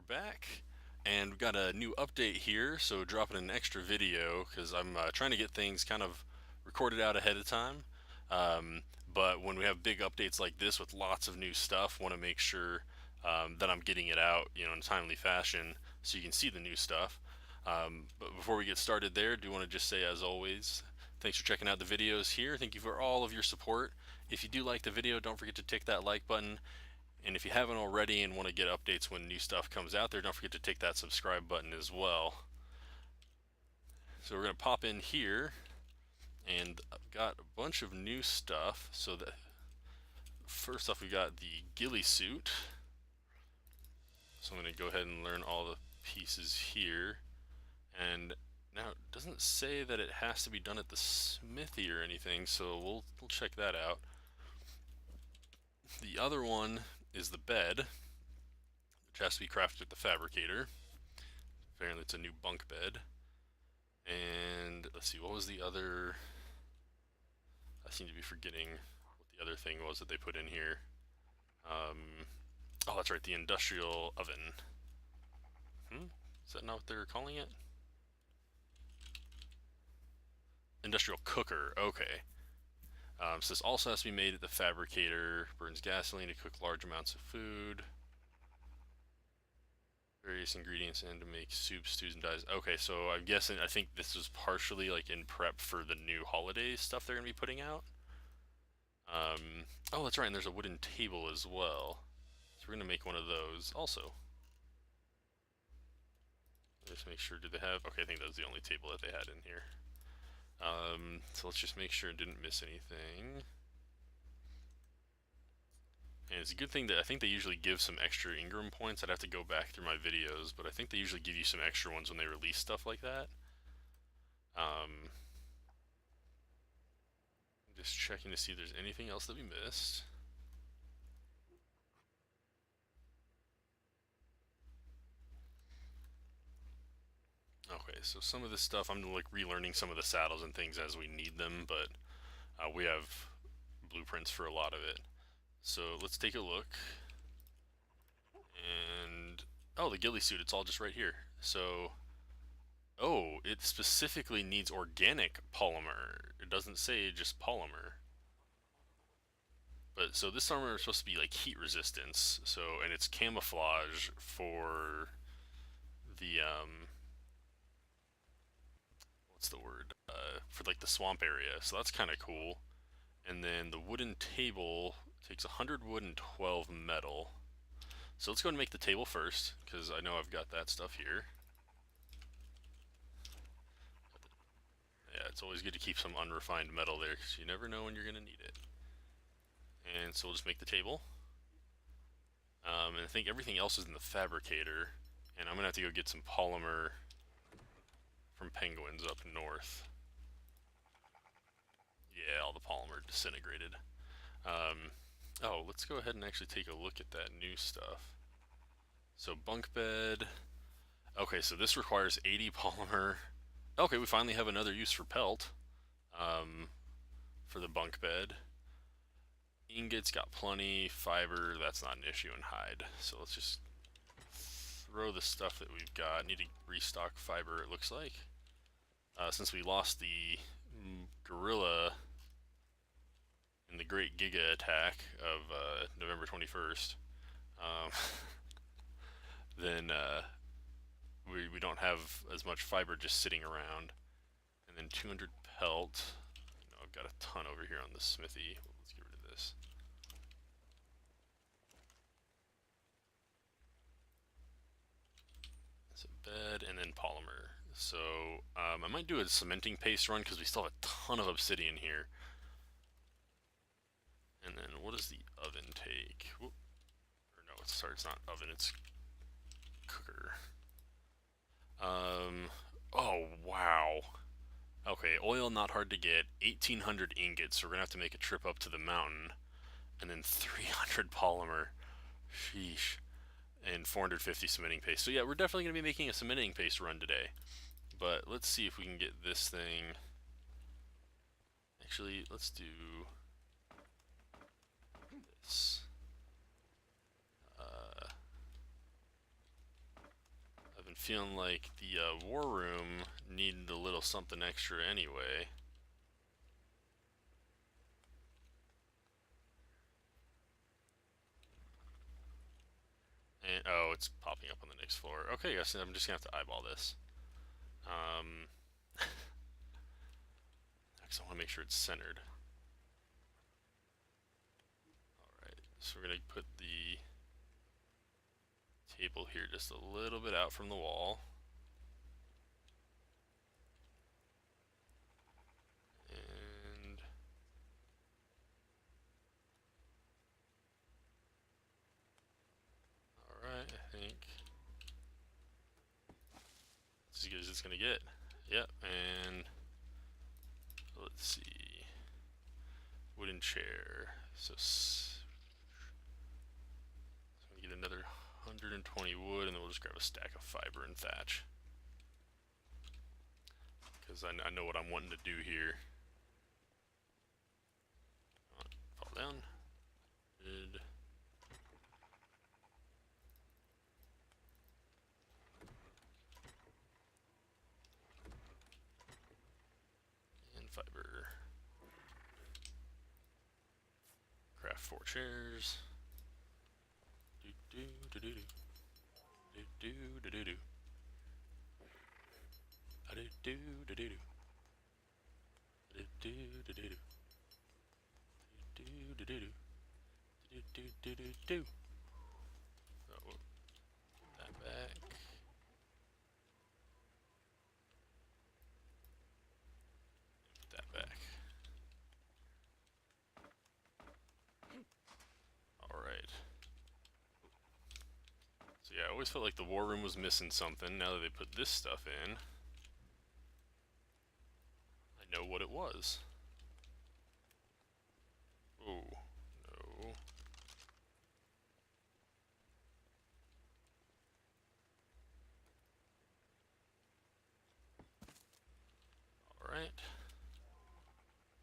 back, and we've got a new update here, so dropping an extra video because I'm trying to get things kind of recorded out ahead of time. But when we have big updates like this with lots of new stuff, want to make sure that I'm getting it out, in a timely fashion so you can see the new stuff. But before we get started there, do want to just say, as always, thanks for checking out the videos here. Thank you for all of your support. If you do like the video, don't forget to tick that like button. And if you haven't already and want to get updates when new stuff comes out there, don't forget to tick that subscribe button as well. So we're going to pop in here, and I've got a bunch of new stuff. So that first off, we got the Ghillie Suit. So I'm going to go ahead and learn all the pieces here. And now it doesn't say that it has to be done at the smithy or anything, so we'll check that out. The other one is the bed, which has to be crafted at the fabricator. Apparently it's a new bunk bed. And let's see, what was the other? I seem to be forgetting what the other thing was that they put in here. Oh, that's right, the industrial oven. Is that not what they're calling it? Industrial cooker, okay. So this also has to be made at the fabricator. Burns gasoline to cook large amounts of food. Various ingredients and to make soups, stews, and dyes. Okay, so I'm guessing, I think this was partially like in prep for the new holiday stuff they're going to be putting out. Oh, that's right, and there's a wooden table as well. So we're going to make one of those also. Just make sure, did they have, okay, I think that was the only table that they had in here. So let's just make sure it didn't miss anything. And it's a good thing that I think they usually give some extra Ingram points. I'd have to go back through my videos, but I think they usually give you some extra ones when they release stuff like that. I'm just checking to see if there's anything else that we missed. Okay, so some of this stuff, I'm like relearning some of the saddles and things as we need them, but we have blueprints for a lot of it. So let's take a look. And, oh, the ghillie suit, it's all just right here. So, oh, it specifically needs organic polymer. It doesn't say just polymer. But, so this armor is supposed to be like heat resistance, so, and it's camouflage for the, what's the word? For like the swamp area, so that's kind of cool. And then the wooden table takes 100 wood and 12 metal. So let's go and make the table first, because I know I've got that stuff here. Yeah, it's always good to keep some unrefined metal there, because you never know when you're going to need it. And so we'll just make the table. And I think everything else is in the fabricator. And I'm going to have to go get some polymer from penguins up north. Yeah, all the polymer disintegrated. Oh, let's go ahead and actually take a look at that new stuff. So bunk bed. Okay, so this requires 80 polymer. Okay, we finally have another use for pelt. For the bunk bed. Ingots got plenty. Fiber, that's not an issue, and hide. So let's just throw the stuff that we've got. Need to restock fiber, it looks like. Since we lost the gorilla in the Great Giga attack of November 21st, then we don't have as much fiber just sitting around. And then 200 pelt. I've got a ton over here on the smithy. Let's get rid of this. That's a bed, and then polymer. So I might do a cementing paste run because we still have a ton of obsidian here. And then what does the oven take? Whoop. Or no, sorry, it's not oven, it's cooker. Oh, wow. Okay, oil not hard to get, 1,800 ingots, so we're gonna have to make a trip up to the mountain. And then 300 polymer. Sheesh. And 450 cementing paste. So yeah, we're definitely gonna be making a cementing paste run today. But let's see if we can get this thing. Actually, let's do this. feeling like the war room needed a little something extra anyway. And, oh, it's popping up on the next floor. Okay, guys, I'm just gonna have to eyeball this. Because I want to make sure it's centered. Alright, so we're gonna put the table here just a little bit out from the wall. And alright, I think it's as good as it's gonna get. Yep, and let's see. Wooden chair. So I'm gonna get another 120 wood, and then we'll just grab a stack of fiber and thatch. Because I know what I'm wanting to do here. Fall down. Good. And fiber. Craft 4 chairs. Do do do do do. Do do do do do. Do do do do do. Do do do do do. Do do do do. Do do do do do. Oh, that back. Put that back. Alright. So yeah, I always felt like the war room was missing something. Now that they put this stuff in, I know what it was. Oh, no. Alright.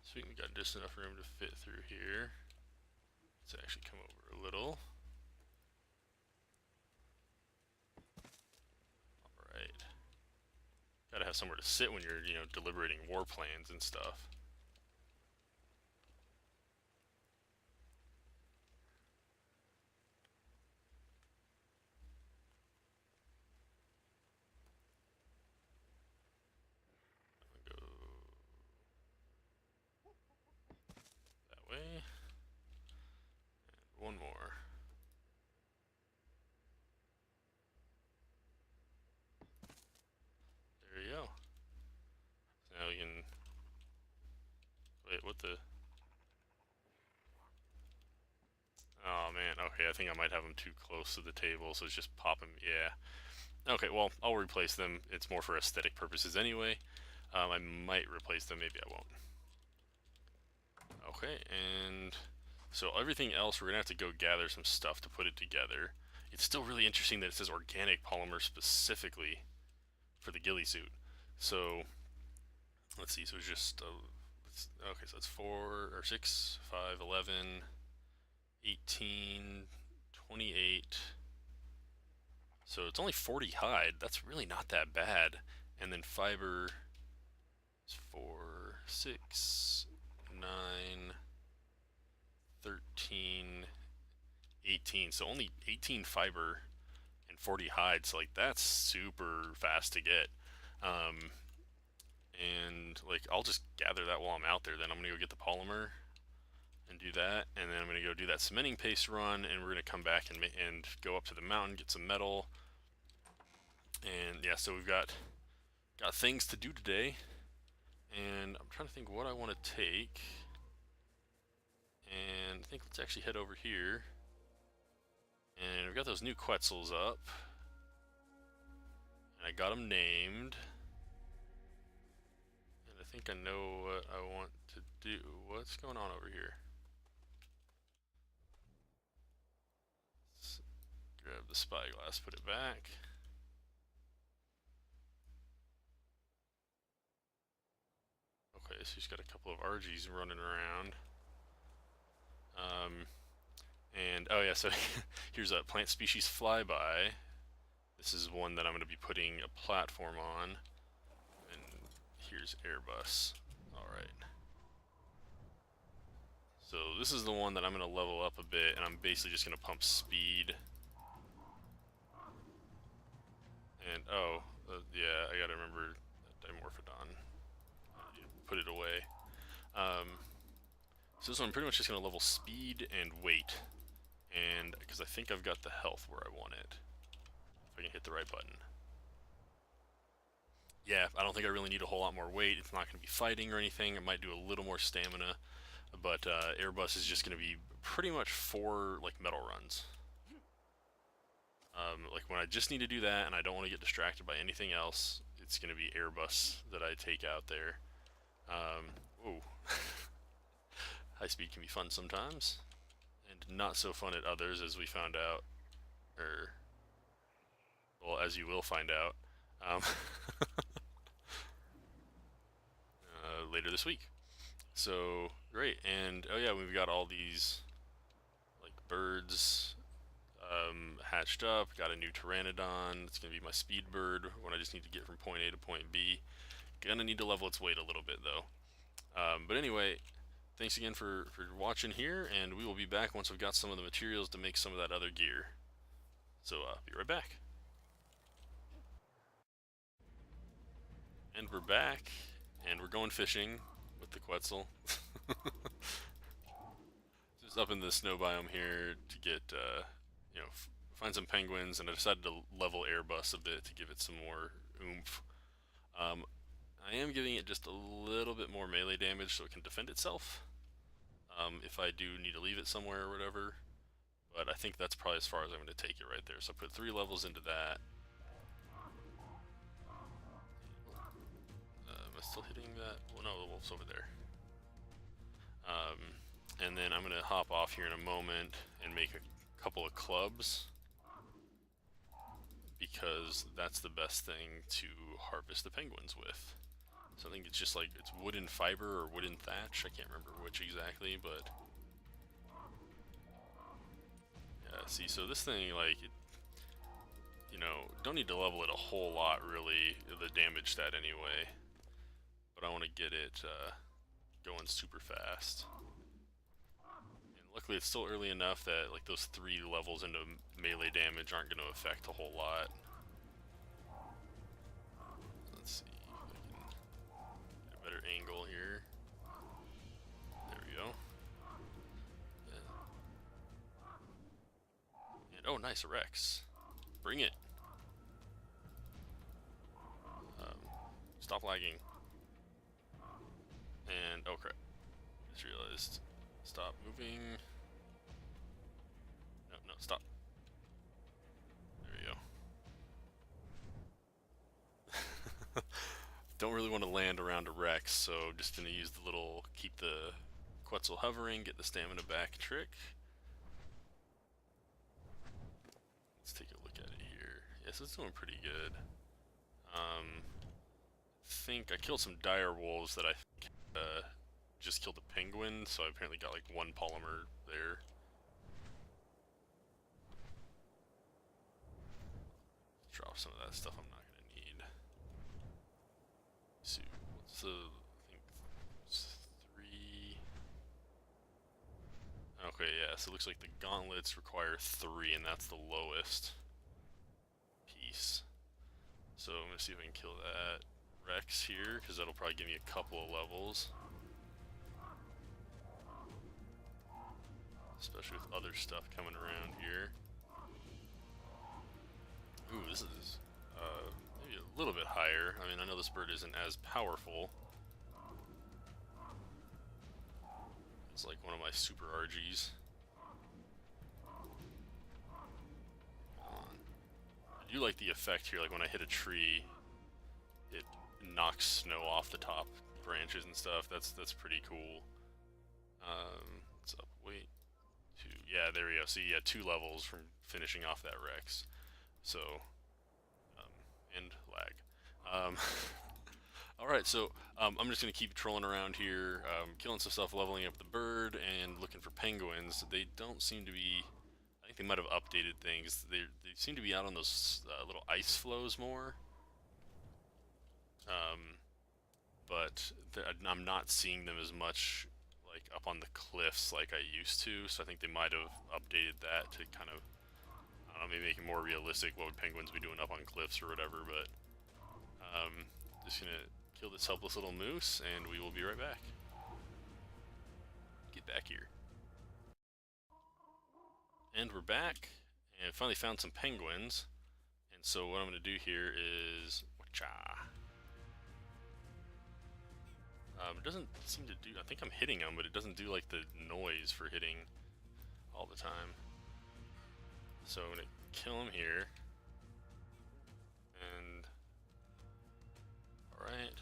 Sweet, we got just enough room to fit through here. Let's actually come over a little. Alright. Gotta have somewhere to sit when you're, deliberating war plans and stuff. Go that way. And one more. There you go. So now we can... Wait, what the... Oh man, okay, I think I might have them too close to the table, so it's just popping. Yeah. Okay, well, I'll replace them. It's more for aesthetic purposes anyway. I might replace them, maybe I won't. Okay, and so everything else, we're gonna have to go gather some stuff to put it together. It's still really interesting that it says organic polymer specifically for the ghillie suit. So, let's see, so it's just, okay, so it's 4, or 6, 5, 11, 18, 28. So it's only 40 hide. That's really not that bad. And then fiber is 4, 6, 9, 13, 18. So only 18 fiber and 40 hides. Like, that's super fast to get. And like, I'll just gather that while I'm out there. Then I'm gonna go get the polymer and do that, and then I'm gonna go do that cementing paste run, and we're gonna come back and go up to the mountain, get some metal. And yeah, so we've got things to do today, and I'm trying to think what I want to take. And I think let's actually head over here. And we've got those new Quetzals up, and I got them named. And I think I know what I want to do. What's going on over here? Let's grab the spyglass, put it back. Okay, so he's got a couple of RGs running around. And oh yeah, so here's a plant species flyby. This is one that I'm going to be putting a platform on. And here's Airbus. Alright. So this is the one that I'm going to level up a bit, and I'm basically just going to pump speed. And, oh, yeah, I gotta remember Dimorphodon. Put it away. So this one I'm pretty much just going to level speed and weight. And, because I think I've got the health where I want it. If I can hit the right button. Yeah, I don't think I really need a whole lot more weight. It's not going to be fighting or anything. It might do a little more stamina. But Airbus is just going to be pretty much 4 like metal runs. Like when I just need to do that and I don't want to get distracted by anything else, it's going to be Airbus that I take out there. Ooh. High speed can be fun sometimes, and not so fun at others, as we found out. Well, as you will find out later this week. So, great. And, oh yeah, we've got all these, like, birds hatched up. Got a new Pteranodon. It's going to be my speed bird when I just need to get from point A to point B. Gonna need to level its weight a little bit, though. But anyway, thanks again for watching here, and we will be back once we've got some of the materials to make some of that other gear. So, be right back. And we're back, and we're going fishing with the Quetzal. Just up in the snow biome here to get, you know, find some penguins, and I decided to level Airbus a bit to give it some more oomph. I am giving it just a little bit more melee damage so it can defend itself. If I do need to leave it somewhere or whatever. But I think that's probably as far as I'm going to take it right there. So I put 3 levels into that. Am I still hitting that? Well, no, the wolf's over there. And then I'm going to hop off here in a moment and make a couple of clubs, because that's the best thing to harvest the penguins with. So I think it's just like, it's wooden fiber or wooden thatch, I can't remember which exactly, but yeah, see, so this thing, like, you know, don't need to level it a whole lot really, the damage stat anyway, but I want to get it going super fast. And luckily it's still early enough that like those 3 levels into melee damage aren't going to affect a whole lot. Let's see if I can get a better angle here. There we go. And oh, nice, a Rex. Bring it. Stop lagging. And oh crap! Just realized. Stop moving. No, stop. There we go. Don't really want to land around a Rex, so I'm just gonna use the little keep the Quetzal hovering, get the stamina back trick. Let's take a look at it here. Yes, it's doing pretty good. I think I killed some dire wolves that I think just killed a penguin, so I apparently got like 1 polymer there. Drop some of that stuff I'm not gonna need. So what's the, I think it's 3. Okay, yeah, so it looks like the gauntlets require 3, and that's the lowest piece. So I'm gonna see if I can kill that Rex here, because that'll probably give me a couple of levels. Especially with other stuff coming around here. Ooh, this is maybe a little bit higher. I mean, I know this bird isn't as powerful. It's like one of my super RGs. I do like the effect here, like when I hit a tree, it knocks snow off the top branches and stuff. That's pretty cool. What's up? Wait. 2. Yeah, there we go. See, yeah, 2 levels from finishing off that Rex. So, and lag. Alright, so I'm just going to keep trolling around here, killing some stuff, leveling up the bird, and looking for penguins. They don't seem to be... I Like they might have updated things. They seem to be out on those little ice flows more. Um, but I'm not seeing them as much like up on the cliffs like I used to. So I think they might have updated that to kind of, I don't know, maybe make it more realistic. What would penguins be doing up on cliffs or whatever? But just gonna kill this helpless little moose, and we will be right back. Get back here. And we're back, and finally found some penguins. And so what I'm gonna do here is, it doesn't seem to do, I think I'm hitting them, but it doesn't do like the noise for hitting all the time. So I'm gonna kill him here. And, alright.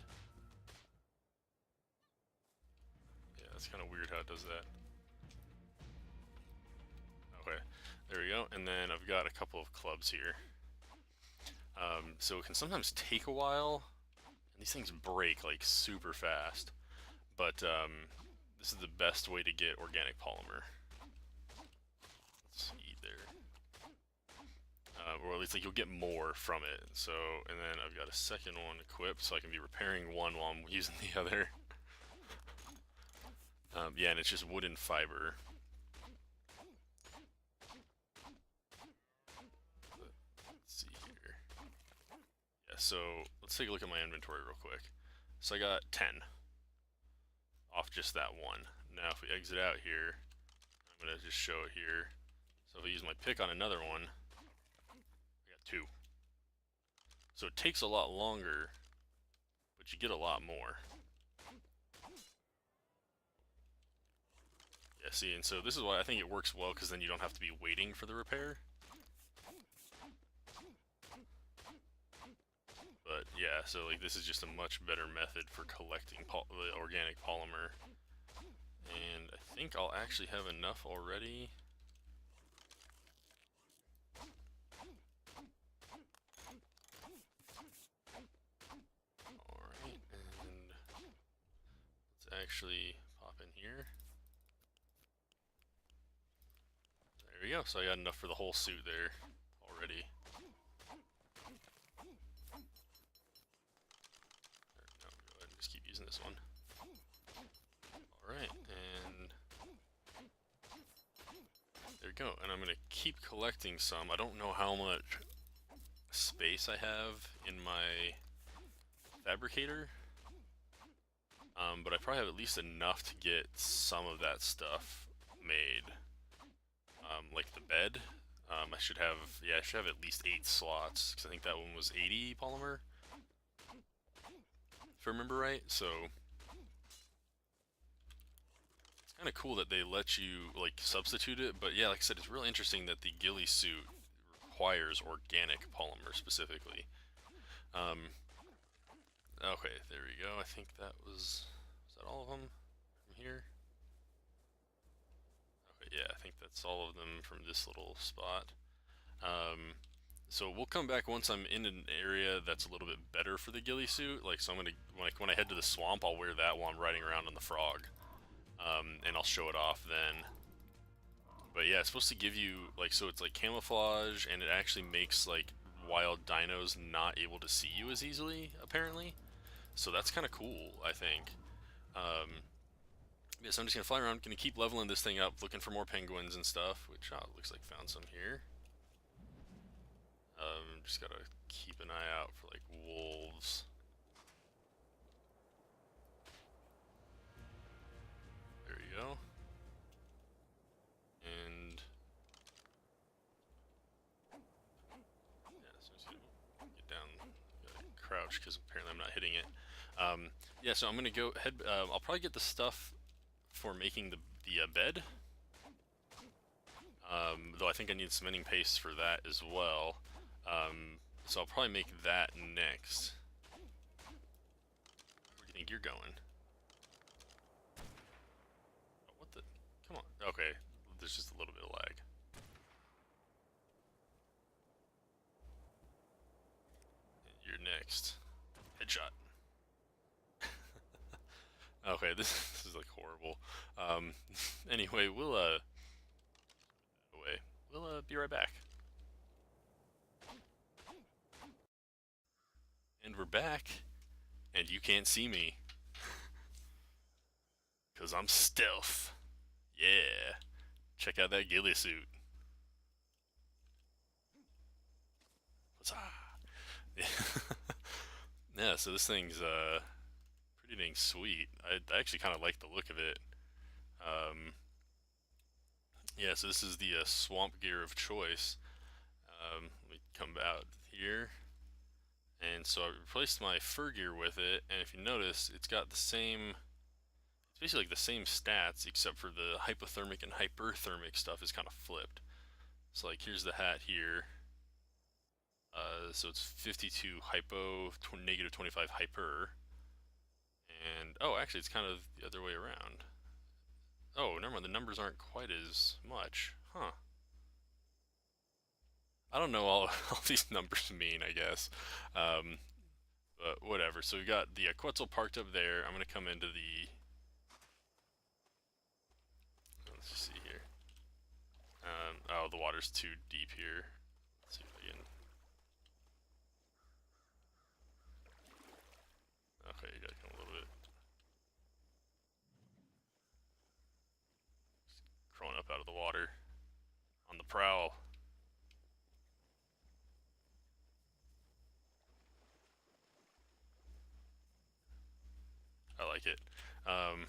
Yeah, that's kind of weird how it does that. Okay, there we go. And then I've got a couple of clubs here. So it can sometimes take a while, and these things break like super fast. But this is the best way to get organic polymer. Let's see there. Or at least like you'll get more from it. So, and then I've got a second one equipped, so I can be repairing one while I'm using the other. Yeah, and it's just wood and fiber. Let's see here. Yeah, so let's take a look at my inventory real quick. So I got 10 off just that one. Now if we exit out here, I'm gonna just show it here. So if I use my pick on another one, I got 2. So it takes a lot longer, but you get a lot more. Yeah, see, and so this is why I think it works well, because then you don't have to be waiting for the repair. But yeah, so like this is just a much better method for collecting the organic polymer. And I think I'll actually have enough already. Alright, and let's actually pop in here. There we go, so I got enough for the whole suit there already. No, go ahead and just keep using this one. Alright, and there we go. And I'm gonna keep collecting some. I don't know how much space I have in my fabricator, but I probably have at least enough to get some of that stuff made. Like the bed, I should have, yeah, I should have at least 8 slots, because I think that one was 80 polymer, if I remember right. So it's kind of cool that they let you like substitute it, but yeah, like I said, it's really interesting that the Ghillie Suit requires organic polymer specifically. Okay, there we go. I think that was that all of them from here? Okay, yeah, I think that's all of them from this little spot. So we'll come back once I'm in an area that's a little bit better for the Ghillie Suit. Like, so I'm gonna, when I head to the swamp, I'll wear that while I'm riding around on the frog. And I'll show it off then. But yeah, it's supposed to give you, like, so it's like camouflage, and it actually makes, like, wild dinos not able to see you as easily, apparently. So that's kind of cool, I think. Yeah, so I'm just gonna fly around, gonna keep leveling this thing up, looking for more penguins and stuff, which looks like found some here. Just gotta keep an eye out for like wolves. There you go. And yeah, so I'm just gonna get down, gotta crouch because apparently I'm not hitting it. Yeah, so I'm gonna go ahead. I'll probably get the stuff for making the bed. Though I think I need cementing paste for that as well. So I'll probably make that next. Where do you think you're going? Oh, what the? Come on. Okay, there's just a little bit of lag. You're next. Headshot. Okay, this is like horrible. Anyway, we'll we'll be right back. And we're back, and you can't see me. Because I'm stealth. Yeah. Check out that ghillie suit. What's up? Yeah, so this thing's pretty dang sweet. I actually kind of like the look of it. Um, yeah, so this is the swamp gear of choice. Let me come out here. And so I replaced my fur gear with it, and if you notice, it's got the same, it's basically like the same stats, except for the hypothermic and hyperthermic stuff is kind of flipped. So like, here's the hat here. So it's 52 hypo, negative 25 hyper. And, oh, actually it's kind of the other way around. Oh, never mind, the numbers aren't quite as much. Huh. I don't know all, all these numbers mean, I guess. Um, but whatever. So we got the Quetzal parked up there. I'm going to come into the... Let's just see here. Oh, the water's too deep here. Let's see if I can... Okay, you gotta come a little bit. Just crawling up out of the water. On the prowl. I like it. Um,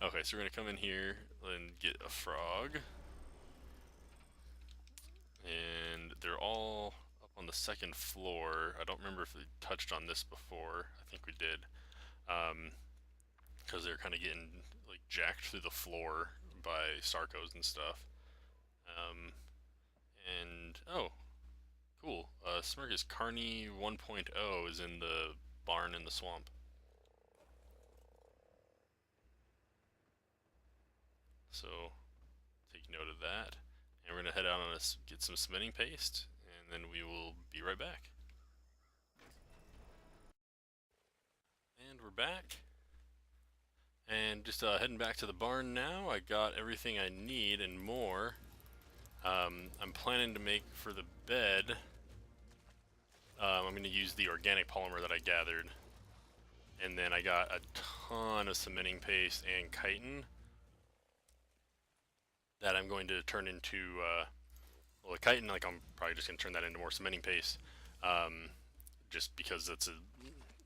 okay, so we're gonna come in here and get a frog. And they're all up on the second floor. I don't remember if we touched on this before. I think we did. Because they're kind of getting like jacked through the floor by Sarcos and stuff. And oh, cool. Smirgus Carney 1.0 is in the barn in the swamp. So take note of that. And we're gonna head out on us get some cementing paste, and then we will be right back. And we're back. And just heading back to the barn now. I got everything I need and more. I'm planning to make for the bed. I'm going to use the organic polymer that I gathered. And then I got a ton of cementing paste and chitin that I'm going to turn into, well, the chitin, like I'm probably just going to turn that into more cementing paste. Just because that's a,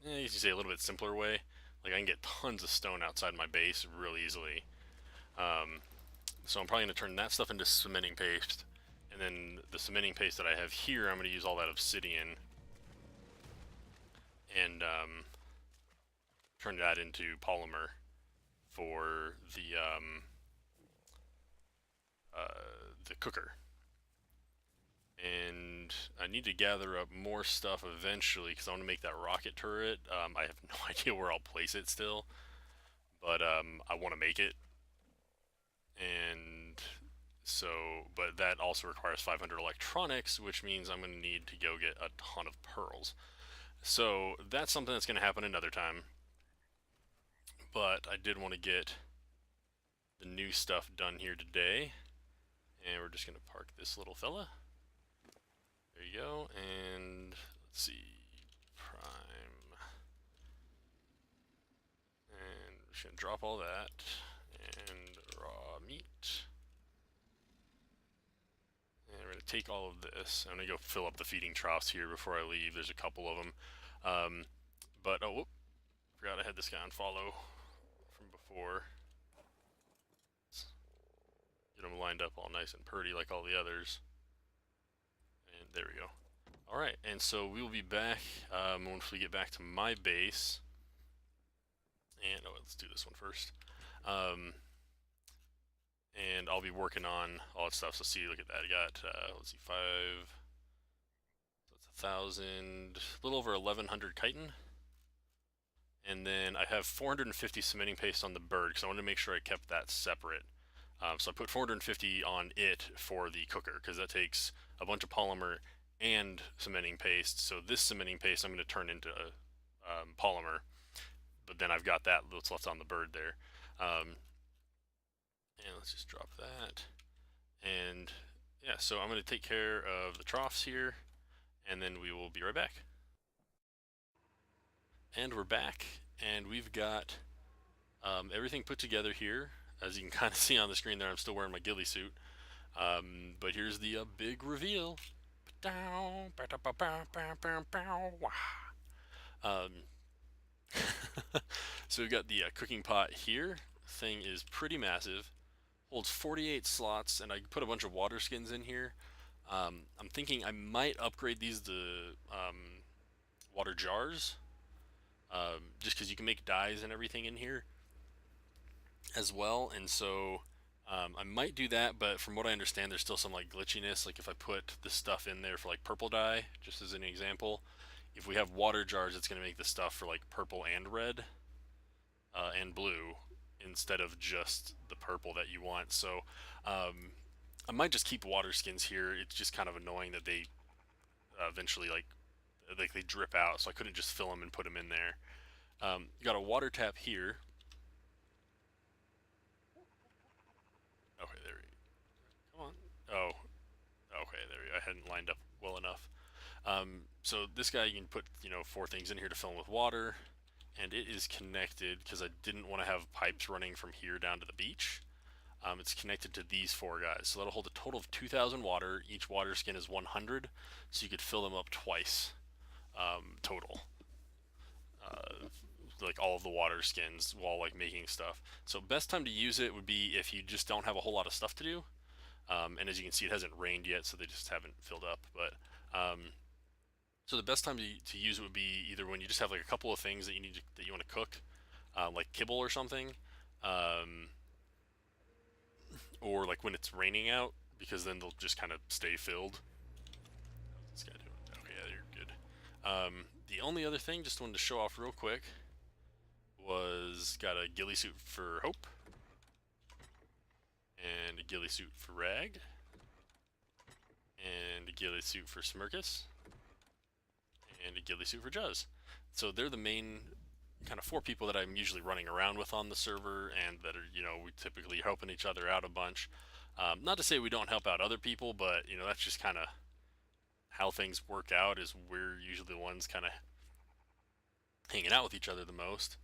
you can say a little bit simpler way. Like I can get tons of stone outside my base real easily. So I'm probably going to turn that stuff into cementing paste. And then the cementing paste that I have here, I'm going to use all that obsidian. And turn that into polymer for the cooker. And I need to gather up more stuff eventually because I want to make that rocket turret. I have no idea where I'll place it still, but I want to make it. And so, but that also requires 500 electronics, which means I'm going to need to go get a ton of pearls. So that's something that's going to happen another time. But I did want to get the new stuff done here today. And we're just going to park this little fella. There you go. And let's see. Prime. And we're just going to drop all that. And raw meat. And we're going to take all of this. I'm going to go fill up the feeding troughs here before I leave. There's a couple of them. But, oh, whoop, forgot I had this guy on follow from before. Let's get them lined up all nice and pretty like all the others. And there we go. Alright, and so we will be back once we get back to my base. And, oh, let's do this one first. And I'll be working on all that stuff. So see, look at that. I got, let's see, 5, so it's 1,000, a little over 1,100 chitin. And then I have 450 cementing paste on the bird because I wanted to make sure I kept that separate. So I put 450 on it for the cooker because that takes a bunch of polymer and cementing paste. So this cementing paste I'm going to turn into polymer. But then I've got that that's left on the bird there. And let's just drop that. And yeah, so I'm going to take care of the troughs here, and then we will be right back. And we're back, and we've got everything put together here. As you can kind of see on the screen there, I'm still wearing my ghillie suit. But here's the big reveal. Um, so we've got the cooking pot here. Thing is pretty massive. Holds 48 slots, and I put a bunch of water skins in here. I'm thinking I might upgrade these to water jars, just because you can make dyes and everything in here as well. And so I might do that, but from what I understand, there's still some like glitchiness. Like if I put the stuff in there for like purple dye, just as an example, if we have water jars, it's going to make the stuff for like purple and red and blue instead of just the purple that you want. So I might just keep water skins here. It's just kind of annoying that they eventually like they drip out, so I couldn't just fill them and put them in there. You got a water tap here. Okay, there we go. Come on. Oh, okay, there we go. I hadn't lined up well enough. So this guy, you can put 4 things in here to fill him with water, and it is connected because I didn't want to have pipes running from here down to the beach. It's connected to these 4 guys, so that'll hold a total of 2,000 water. Each water skin is 100, so you could fill them up twice total. Like all of the water skins while like making stuff. So best time to use it would be if you just don't have a whole lot of stuff to do. And as you can see, it hasn't rained yet, so they just haven't filled up. But so the best time to use it would be either when you just have like a couple of things that that you want to cook, like kibble or something, um, or like when it's raining out, because then they'll just kind of stay filled. What's this guy doing? Okay, yeah, you're good. The only other thing, just wanted to show off real quick, was got a ghillie suit for Hope, and a ghillie suit for Rag, and a ghillie suit for Smirkus, and a ghillie suit for Juz. So they're the main kind of 4 people that I'm usually running around with on the server, and that are, we typically helping each other out a bunch. Not to say we don't help out other people, but that's just kind of how things work out. Is we're usually the ones kind of hanging out with each other the most.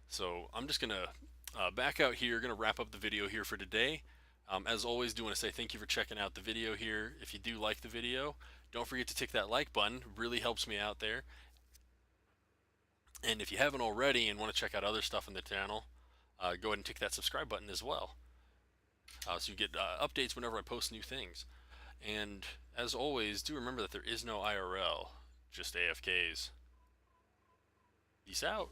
So I'm just gonna back out here. Gonna wrap up the video here for today. As always, do want to say thank you for checking out the video here. If you do like the video, don't forget to tick that like button. It really helps me out there. And if you haven't already and want to check out other stuff on the channel, go ahead and tick that subscribe button as well, so you get updates whenever I post new things. And as always, do remember that there is no IRL, just AFKs. Peace out.